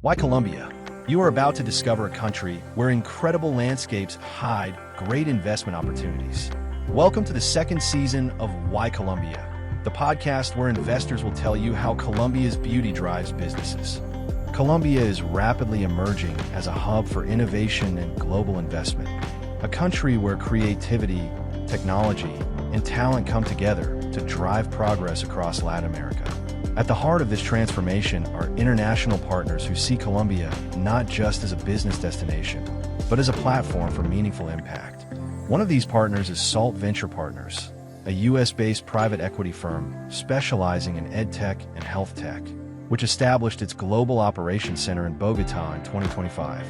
Why Colombia? You are about to discover a country where incredible landscapes hide great investment opportunities. Welcome to the second season of Why Colombia, the podcast where investors will tell you how Colombia's beauty drives businesses. Colombia is rapidly emerging as a hub for innovation and global investment, a country where creativity, technology, and talent come together to drive progress across Latin America. At the heart of this transformation are international partners who see Colombia not just as a business destination, but as a platform for meaningful impact. One of these partners is Salt Venture Partners, a US-based private equity firm specializing in edtech and health tech, which established its global operations center in Bogota in 2025.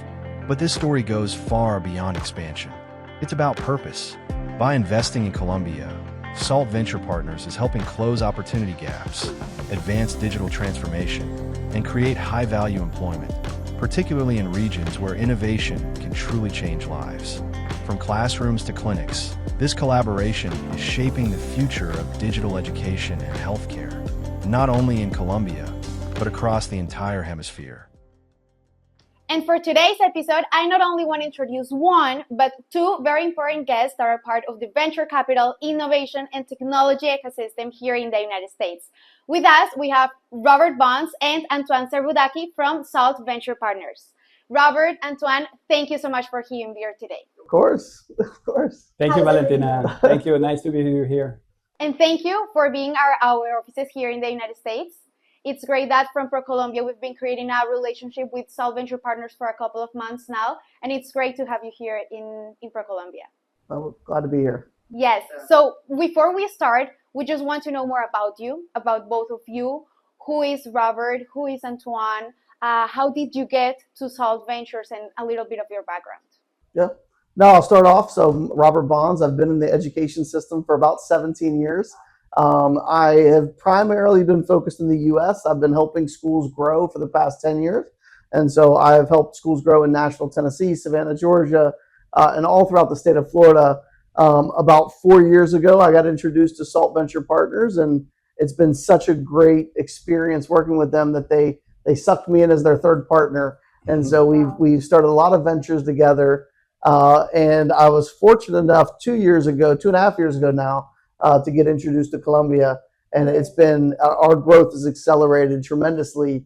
But this story goes far beyond expansion. It's about purpose. By investing in Colombia, Salt Venture Partners is helping close opportunity gaps, advance digital transformation, and create high-value employment, particularly in regions where innovation can truly change lives. From classrooms to clinics, this collaboration is shaping the future of digital education and healthcare, not only in Colombia, but across the entire hemisphere. And for today's episode, I not only want to introduce one, but two very important guests that are part of the venture capital, innovation, and technology ecosystem here in the United States. With us, we have Robert Bonds and Antoine Serbudaki from Salt Venture Partners. Robert, Antoine, thank you so much for being here today. Of course, of course. Thank you, Valentina. Thank you. Nice to be here. And thank you for being our offices here in the United States. It's great that from ProColombia, we've been creating a relationship with Salt Venture Partners for a couple of months now, and it's great to have you here in ProColombia. I'm glad to be here. Yes. So before we start, we just want to know more about you, about both of you. Who is Robert? Who is Antoine? How did you get to Salt Ventures, and a little bit of your background? Yeah. No, I'll start off. So Robert Bonds, I've been in the education system for about 17 years. I have primarily been focused in the U.S. I've been helping schools grow for the past 10 years. And so I've helped schools grow in Nashville, Tennessee, Savannah, Georgia, and all throughout the state of Florida. About 4 years ago, I got introduced to Salt Venture Partners, and it's been such a great experience working with them that they sucked me in as their third partner. And so we've started a lot of ventures together. And I was fortunate enough 2.5 years ago now, to get introduced to Colombia, and it's been our growth has accelerated tremendously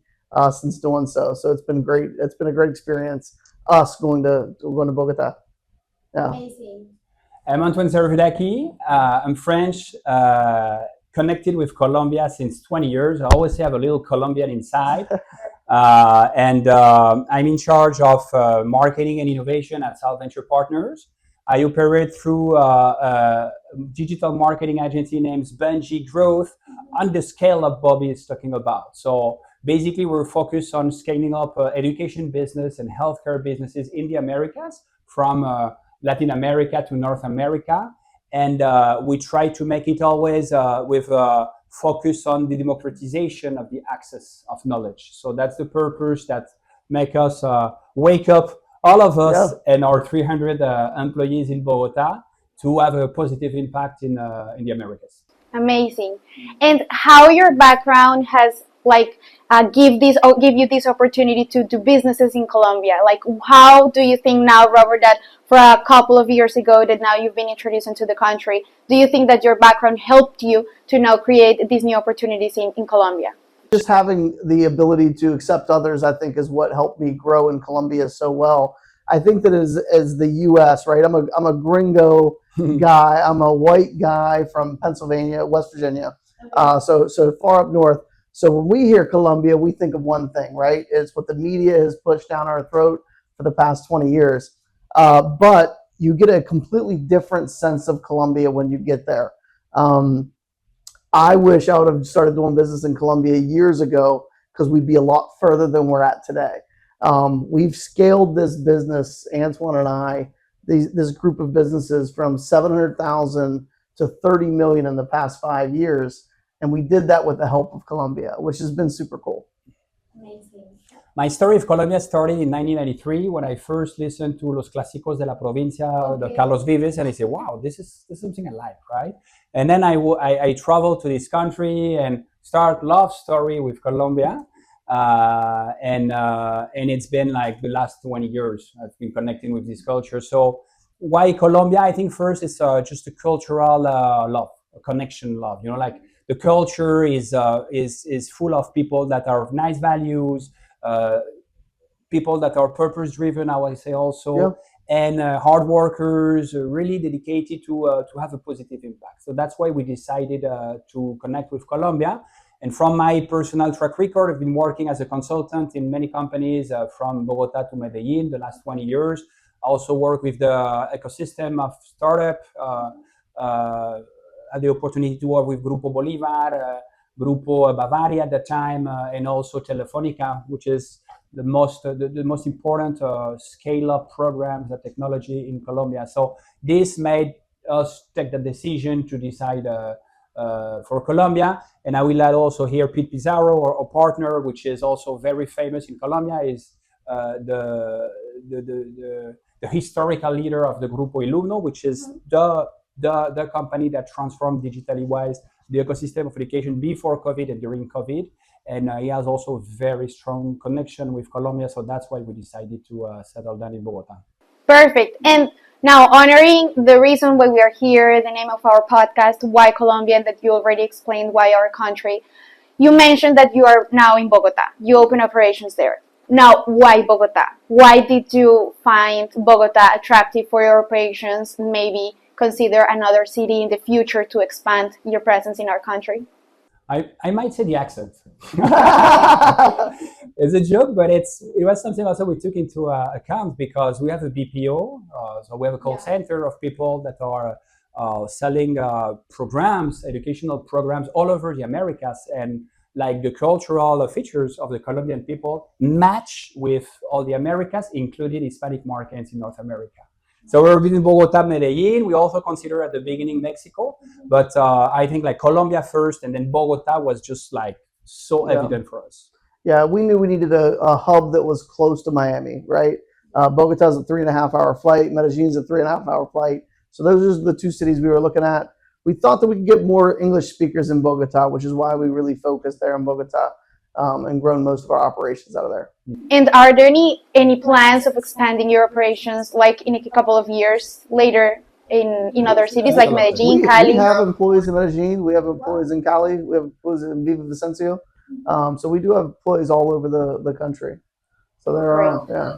since doing so. So it's been great. It's been a great experience. Us going to Bogota. Yeah. Amazing. I'm Antoine Serbudaki. I'm French, connected with Colombia since 20 years. I always say I have a little Colombian inside, and I'm in charge of marketing and innovation at Salt Venture Partners. I operate through a digital marketing agency named Bungie Growth on the scale that Bobby is talking about. So basically, we're focused on scaling up education business and healthcare businesses in the Americas, from Latin America to North America. And we try to make it always with a focus on the democratization of the access of knowledge. So that's the purpose that make us wake up all of us and our 300 employees in Bogota to have a positive impact in the Americas. Amazing. And how your background has give you this opportunity to do businesses in Colombia? Like, how do you think now, Robert, that for a couple of years ago that now you've been introduced into the country, do you think that your background helped you to now create these new opportunities in Colombia? Just having the ability to accept others, I think, is what helped me grow in Colombia so well. I think that as the U.S., right? I'm a gringo guy. I'm a white guy from Pennsylvania, West Virginia, so far up north. So when we hear Colombia, we think of one thing, right? It's what the media has pushed down our throat for the past 20 years. But you get a completely different sense of Colombia when you get there. I wish I would have started doing business in Colombia years ago, because we'd be a lot further than we're at today. We've scaled this business, Antoine and I, this group of businesses from 700,000 to 30 million in the past 5 years. And we did that with the help of Colombia, which has been super cool. Amazing. My story of Colombia started in 1993 when I first listened to Los Clásicos de la Provincia, the Carlos Vives, and I said, wow, this is something I like, right? And then I traveled to this country and start love story with Colombia. And it's been like the last 20 years I've been connecting with this culture. So why Colombia? I think first it's just a cultural love, a connection love. You know, like the culture is full of people that are of nice values, uh, people that are purpose driven, I would say also, Yeah. and hard workers, really dedicated to have a positive impact. So that's why we decided to connect with Colombia. And from my personal track record, I've been working as a consultant in many companies from Bogota to Medellin the last 20 years. I also work with the ecosystem of startup. Had the opportunity to work with Grupo Bolivar, Grupo Bavaria at the time, and also Telefonica, which is the most important scale up programs and technology in Colombia. So this made us take the decision to decide for Colombia. And I will add also here Pete Pizarro, our partner, which is also very famous in Colombia, is the historical leader of the Grupo Ilumno, which is the company that transformed digitally wise the ecosystem of education before COVID and during COVID. And he has also very strong connection with Colombia, so that's why we decided to settle down in Bogota. Perfect. And now, honoring the reason why we are here, the name of our podcast, Why Colombia, and that you already explained why our country, you mentioned that you are now in Bogota. You open operations there. Now, why Bogota? Why did you find Bogota attractive for your operations? Maybe consider another city in the future to expand your presence in our country? I might say the accent. It's a joke, but it was something also we took into account because we have a BPO, so we have a call center of people that are selling programs, educational programs all over the Americas, and like the cultural features of the Colombian people match with all the Americas, including Hispanic markets in North America. So we're in Bogota, Medellin. We also consider at the beginning Mexico, but I think like Colombia first, and then Bogota was just like so evident for us. Yeah, we knew we needed a hub that was close to Miami, right? Bogota's a 3.5 hour flight. Medellin's a 3.5 hour flight. So those are the two cities we were looking at. We thought that we could get more English speakers in Bogota, which is why we really focused there in Bogota and grown most of our operations out of there. And are there any plans of expanding your operations like in a couple of years later in other cities like Medellin, Cali? We have employees in Medellin. We have employees in Cali. We have employees in Viva Vicencio. So we do have employees all over the country. So they're around, yeah.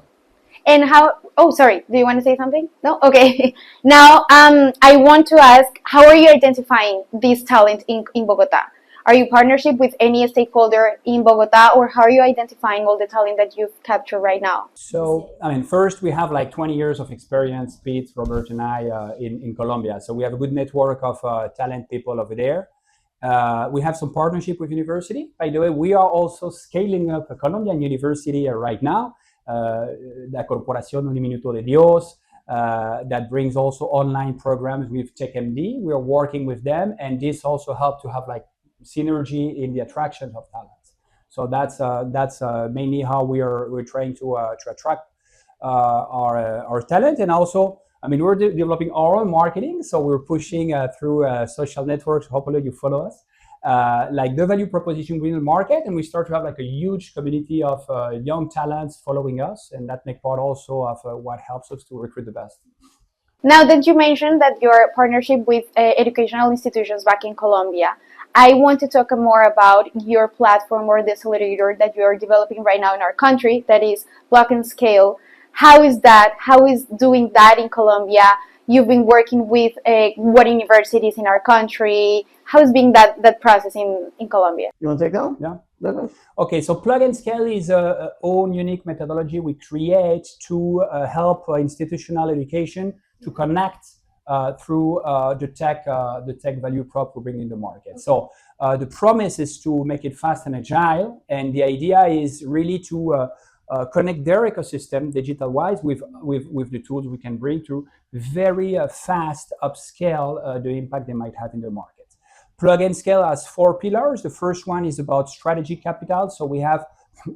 And how? Oh, sorry. Do you want to say something? No. Okay. Now, I want to ask, how are you identifying this talent in Bogota? Are you partnership with any stakeholder in Bogota, or how are you identifying all the talent that you've captured right now? So, I mean, first we have like 20 years of experience, Pete, Robert, and I in Colombia. So we have a good network of talent people over there. We have some partnership with university. By the way, we are also scaling up a Colombian university right now, La Corporación Un Minuto de Dios, that brings also online programs with TechMD. We are working with them, and this also helped to have like synergy in the attraction of talents. So that's mainly how we're trying to attract our talent. And also, I mean, we're developing our own marketing, so we're pushing through social networks. Hopefully, you follow us. Like the value proposition within the market, and we start to have like a huge community of young talents following us, and that make part also of what helps us to recruit the best. Now that you mentioned that your partnership with educational institutions back in Colombia, I want to talk more about your platform or the accelerator that you are developing right now in our country, that is Block and Scale. How is that? How is doing that in Colombia? You've been working with what universities in our country? How is being that process in Colombia? You want to take that one? Yeah. Okay, so Plug and Scale is a own unique methodology we create to help institutional education to connect through the tech value prop we bring in the market. So the promise is to make it fast and agile, and the idea is really to connect their ecosystem digital wise with the tools we can bring to very fast upscale the impact they might have in the market. Plug and Scale has 4 pillars. The first one is about strategic capital. So we have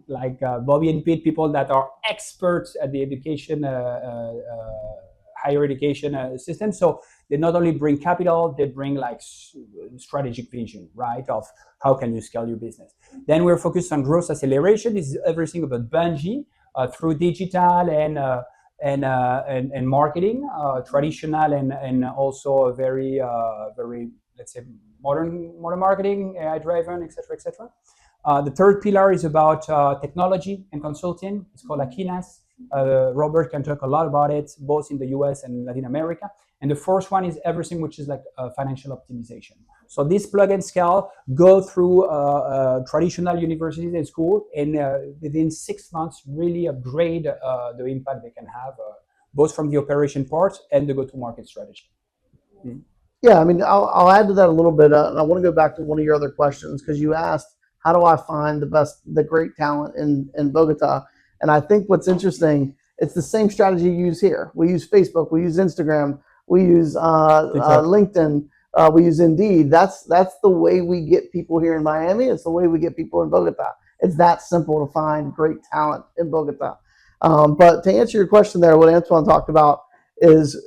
like Bobby and Pete, people that are experts at the education higher education system. So they not only bring capital, they bring like strategic vision, right, of how can you scale your business. Then we're focused on growth acceleration. This is everything about Bungie through digital and marketing, traditional and also a very let's say modern marketing, AI driven, etc., etc. The third pillar is about technology and consulting. It's called Aquinas. Robert can talk a lot about it, both in the US and Latin America. And the fourth one is everything which is like financial optimization. So this plug and scale go through traditional universities and school, and within 6 months really upgrade the impact they can have, both from the operation part and the go-to-market strategy. Mm-hmm. Yeah, I mean, I'll add to that a little bit, and I want to go back to one of your other questions because you asked, how do I find the great talent in Bogota? And I think what's interesting, it's the same strategy you use here. We use Facebook, we use Instagram, we use LinkedIn, we use Indeed. That's the way we get people here in Miami. It's the way we get people in Bogota. It's that simple to find great talent in Bogota. But to answer your question there, what Antoine talked about is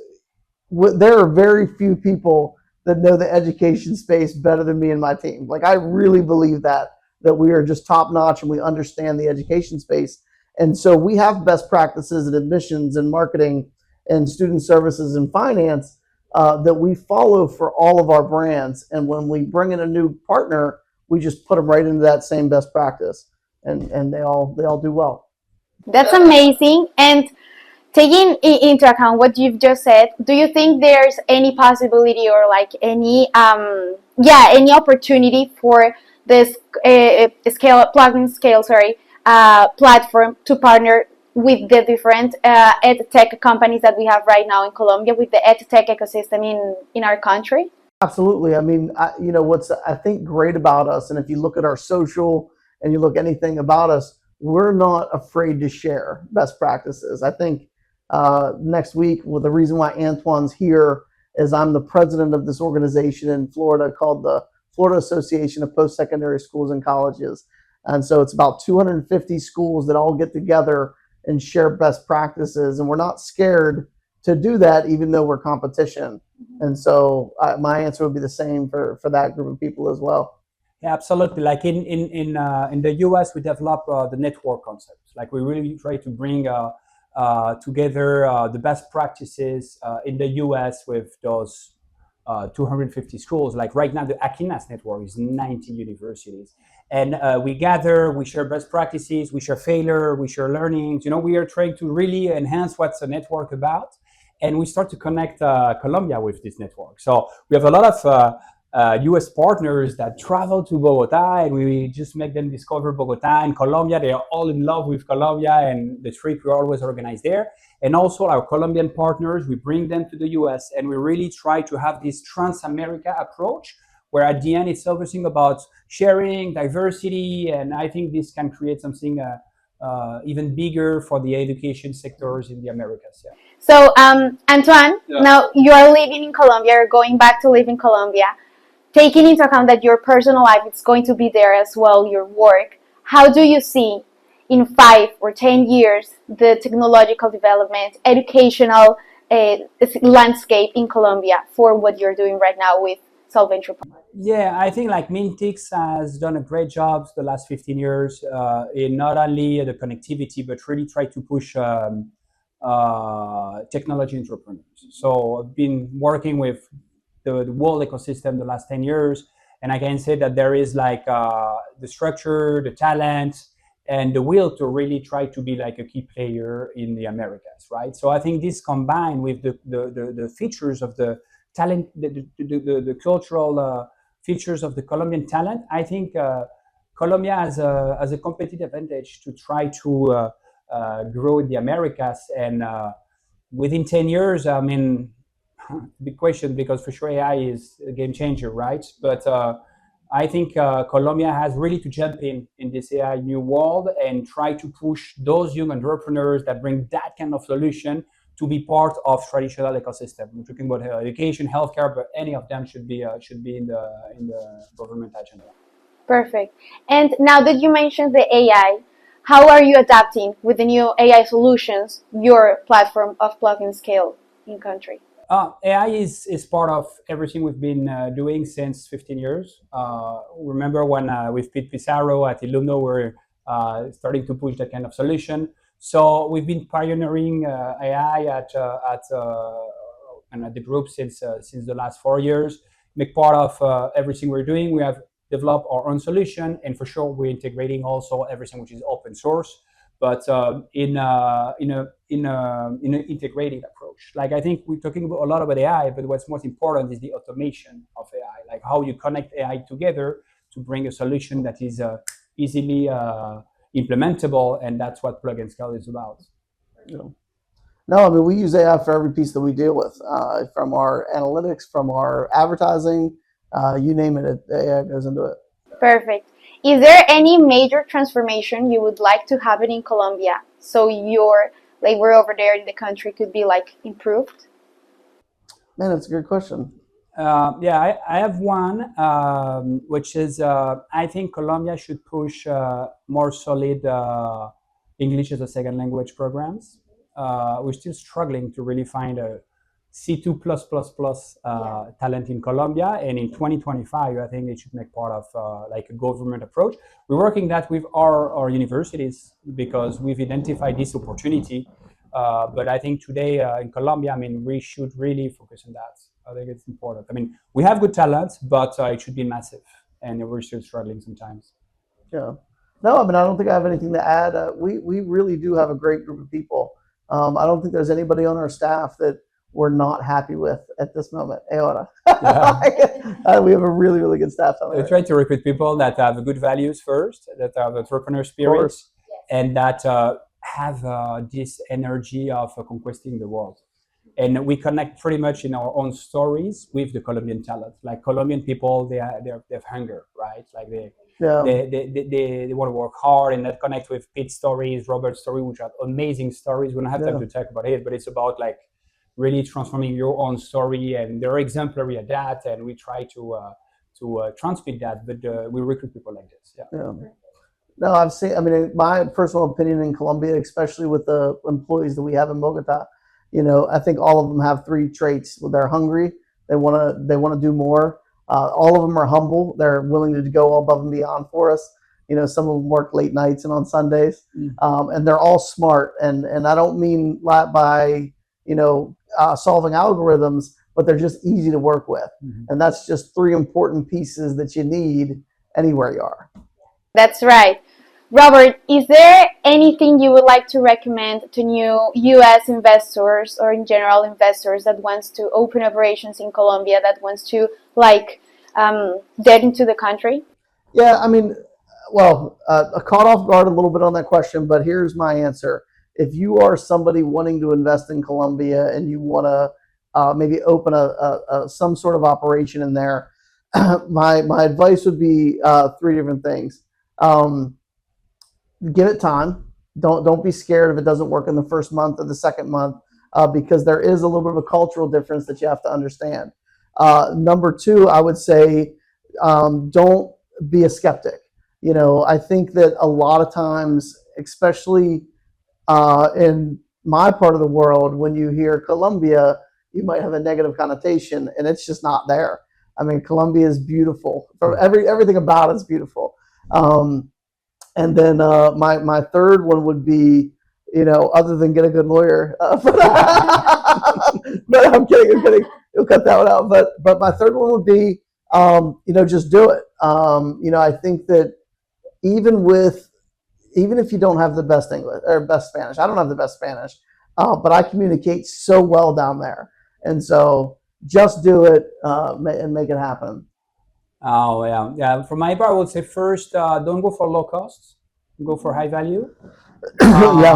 there are very few people that know the education space better than me and my team. Like, I really believe that we are just top notch and we understand the education space. And so we have best practices in admissions and marketing and student services and finance that we follow for all of our brands. And when we bring in a new partner, we just put them right into that same best practice, and they all do well. That's amazing. And taking into account what you've just said, do you think there's any possibility or like any any opportunity for this platform to partner with the different ed tech companies that we have right now in Colombia, with the ed tech ecosystem in our country? Absolutely. I mean, what's I think great about us, and if you look at our social and you look anything about us, we're not afraid to share best practices. I think next week, well, the reason why Antoine's here is I'm the president of this organization in Florida called the Florida Association of Post-Secondary Schools and Colleges. And so it's about 250 schools that all get together and share best practices. And we're not scared to do that, even though we're competition. And so my answer would be the same for that group of people as well. Yeah, absolutely. Like in the US, we develop the network concepts. Like we really try to bring together the best practices in the US with those 250 schools. Like right now, the Aquinas network is 90 universities. And we gather, we share best practices, we share failure, we share learnings. We are trying to really enhance what's a network about. And we start to connect Colombia with this network. So we have a lot of US partners that travel to Bogota, and we just make them discover Bogota and Colombia. They are all in love with Colombia, and the trip we always organize there. And also our Colombian partners, we bring them to the US, and we really try to have this Trans-America approach, where at the end it's everything about sharing, diversity, and I think this can create something even bigger for the education sectors in the Americas. Yeah. So, Antoine, now you are living in Colombia, you're going back to live in Colombia. Taking into account that your personal life is going to be there as well, your work, how do you see in 5 or 10 years the technological development, educational landscape in Colombia for what you're doing right now with Solventure? Yeah, I think like Mintix has done a great job the last 15 years in not only the connectivity, but really try to push technology entrepreneurs. So I've been working with the world ecosystem the last 10 years. And I can say that there is like the structure, the talent, and the will to really try to be like a key player in the Americas, right? So I think this combined with the features of the talent, the cultural features of the Colombian talent, I think Colombia has a competitive advantage to try to grow in the Americas. And within 10 years, I mean, big question, because for sure AI is a game changer, right? But I think Colombia has really to jump in this AI new world and try to push those young entrepreneurs that bring that kind of solution to be part of traditional ecosystem. We're talking about education, healthcare, but any of them should be in the government agenda. Perfect. And now that you mentioned the AI, how are you adapting with the new AI solutions your platform of plug and scale in country? AI is part of everything we've been doing since 15 years. Remember when with Pete Pizarro at Illumno, we're starting to push that kind of solution. So we've been pioneering AI and at the group since the last 4 years. Make part of everything we're doing. We have developed our own solution, and for sure we're integrating also everything which is open source, but in an integrated approach. Like I think we're talking a lot about AI, but what's most important is the automation of AI, like how you connect AI together to bring a solution that is easily implementable, and that's what Plug and Scale is about. Yeah. No, I mean, we use AI for every piece that we deal with, from our analytics, from our advertising, you name it, AI goes into it. Perfect. Is there any major transformation you would like to happen in Colombia so your labor over there in the country could be like improved? Man, that's a good question. Yeah, I have one, which is I think Colombia should push more solid English as a second language programs. We're still struggling to really find a C2+++ talent in Colombia, and in 2025, I think it should make part of like a government approach. We're working that with our universities because we've identified this opportunity. But I think today in Colombia, I mean, we should really focus on that. I think it's important. I mean, we have good talent, but it should be massive, and we're still struggling sometimes. Yeah. No, I mean, I don't think I have anything to add. We really do have a great group of people. I don't think there's anybody on our staff that we're not happy with at this moment. Aora. Yeah. We have a really, really good staff. I try to recruit people that have good values first, that have entrepreneur spirits, and that have this energy of conquesting the world. And we connect pretty much in our own stories with the Colombian talent. Like Colombian people, they have hunger, right? Like they want to work hard, and that connect with Pete's stories, Robert's story, which are amazing stories. We don't have time to talk about it, but it's about like really transforming your own story, and they're exemplary at that. And we try to transmit that, but we recruit people like this. Yeah. No, I've seen. I mean, my personal opinion in Colombia, especially with the employees that we have in Bogota, I think all of them have three traits. They're hungry. They want to do more. All of them are humble. They're willing to go above and beyond for us. Some of them work late nights and on Sundays, and they're all smart. And I don't mean by solving algorithms, but they're just easy to work with. And that's just three important pieces that you need anywhere you are. That's right. Robert, is there anything you would like to recommend to new U.S. investors or in general investors that wants to open operations in Colombia, that wants to get into the country? Yeah, I mean, well, caught off guard a little bit on that question, but here's my answer. If you are somebody wanting to invest in Colombia and you want to maybe open some sort of operation in there, my advice would be three different things. Give it time. Don't be scared if it doesn't work in the first month or the second month, because there is a little bit of a cultural difference that you have to understand. Number two, I would say don't be a skeptic. I think that a lot of times, especially in my part of the world, when you hear Colombia, you might have a negative connotation, and it's just not there. I mean, Colombia is beautiful. Everything about it is beautiful. And then my third one would be, other than get a good lawyer. But I'm kidding. You'll cut that one out. But my third one would be, just do it. I think that even if you don't have the best English or best Spanish, I don't have the best Spanish, but I communicate so well down there. And so just do it and make it happen. Oh yeah. For my part, I would say first, don't go for low costs, go for high value. Yeah.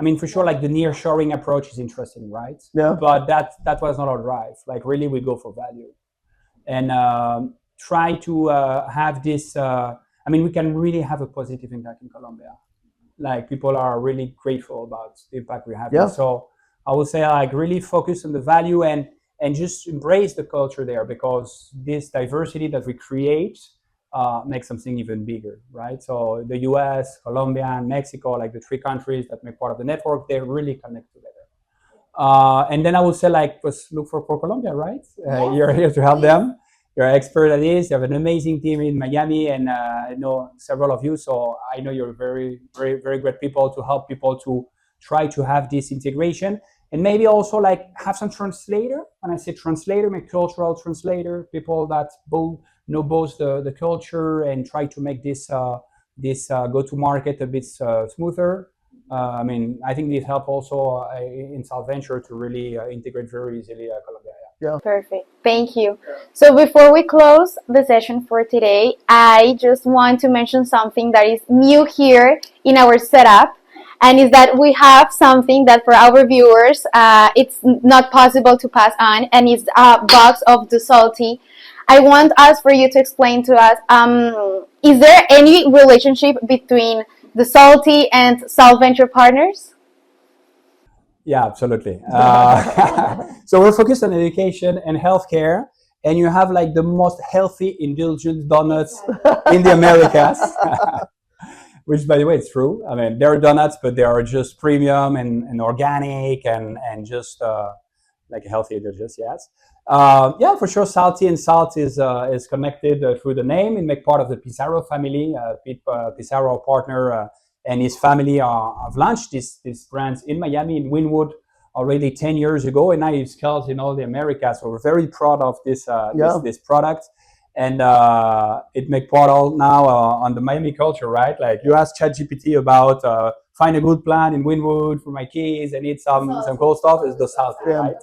I mean, for sure, like the nearshoring approach is interesting, right? Yeah. But that was not our drive. Like really, we go for value, and try to have this. I mean, we can really have a positive impact in Colombia. Like people are really grateful about the impact we have. Yeah. So I would say like really focus on the value and just embrace the culture there, because this diversity that we create makes something even bigger, right? So the US, Colombia, and Mexico, like the three countries that make part of the network, they really connect together. And then I would say, like, just look for Colombia, right? Yes, You're here to help please. them. You're an expert at this. You have an amazing team in Miami, and I know several of you. So I know you're very, very, very great people to help people to try to have this integration, and maybe also like have some translator. When I say translator, my cultural translator, people that both know both the culture and try to make this go to market a bit smoother. I mean, I think this help also in South Venture to really integrate very easily Colombia. Perfect. Thank you. So before we close the session for today, I just want to mention something that is new here in our setup, and is that we have something that for our viewers, it's not possible to pass on, and it's a box of the salty. I want us for you to explain to us, is there any relationship between the salty and South Venture partners? Yeah, absolutely. So we're focused on education and healthcare, and you have like the most healthy, indulgent donuts in the Americas, which, by the way, it's true. I mean, they're donuts, but they are just premium and organic and just like healthy indulgence. Yes. Yeah, for sure. Salty and Salt is connected through the name and make part of the Pizarro family. Pete Pizarro, partner, and his family have launched these brands in Miami, in Wynwood, already 10 years ago, and now it's scaled in all the Americas. So we're very proud of this product, and it make part all now on the Miami culture, right? Like you ask ChatGPT about find a good plan in Wynwood for my kids and eat some cool stuff. It's the South, right?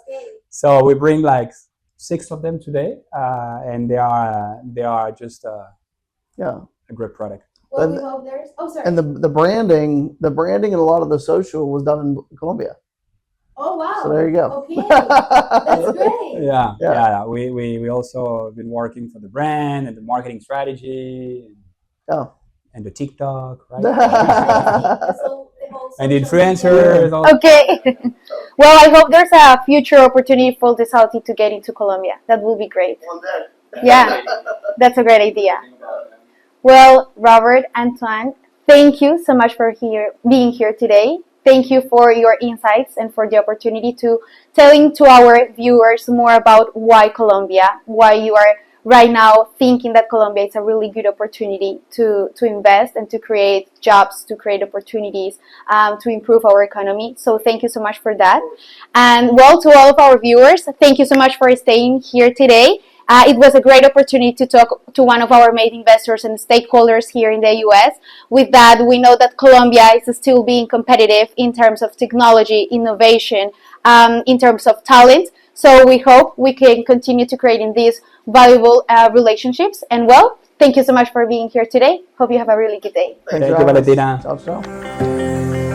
So we bring like 6 of them today, and they are just a great product. Well, we hope there's. Oh, sorry. And the branding and a lot of the social was done in Colombia. Oh, wow. So there you go. Okay, that's great. Yeah. We also been working for the brand and the marketing strategy and the TikTok, right? And the influencers. Okay. Well, I hope there's a future opportunity for the Salty to get into Colombia. That will be great. Yeah, that's a great idea. Well, Robert, Antoine, thank you so much for being here today. Thank you for your insights and for the opportunity to telling to our viewers more about why Colombia, why you are right now thinking that Colombia is a really good opportunity to invest and to create jobs, to create opportunities, to improve our economy. So thank you so much for that. And well, to all of our viewers, thank you so much for staying here today. It was a great opportunity to talk to one of our main investors and stakeholders here in the US. With that, we know that Colombia is still being competitive in terms of technology, innovation, in terms of talent. So we hope we can continue to create in these valuable relationships. And well, thank you so much for being here today. Hope you have a really good day. Thank you, Valentina. Ciao, ciao.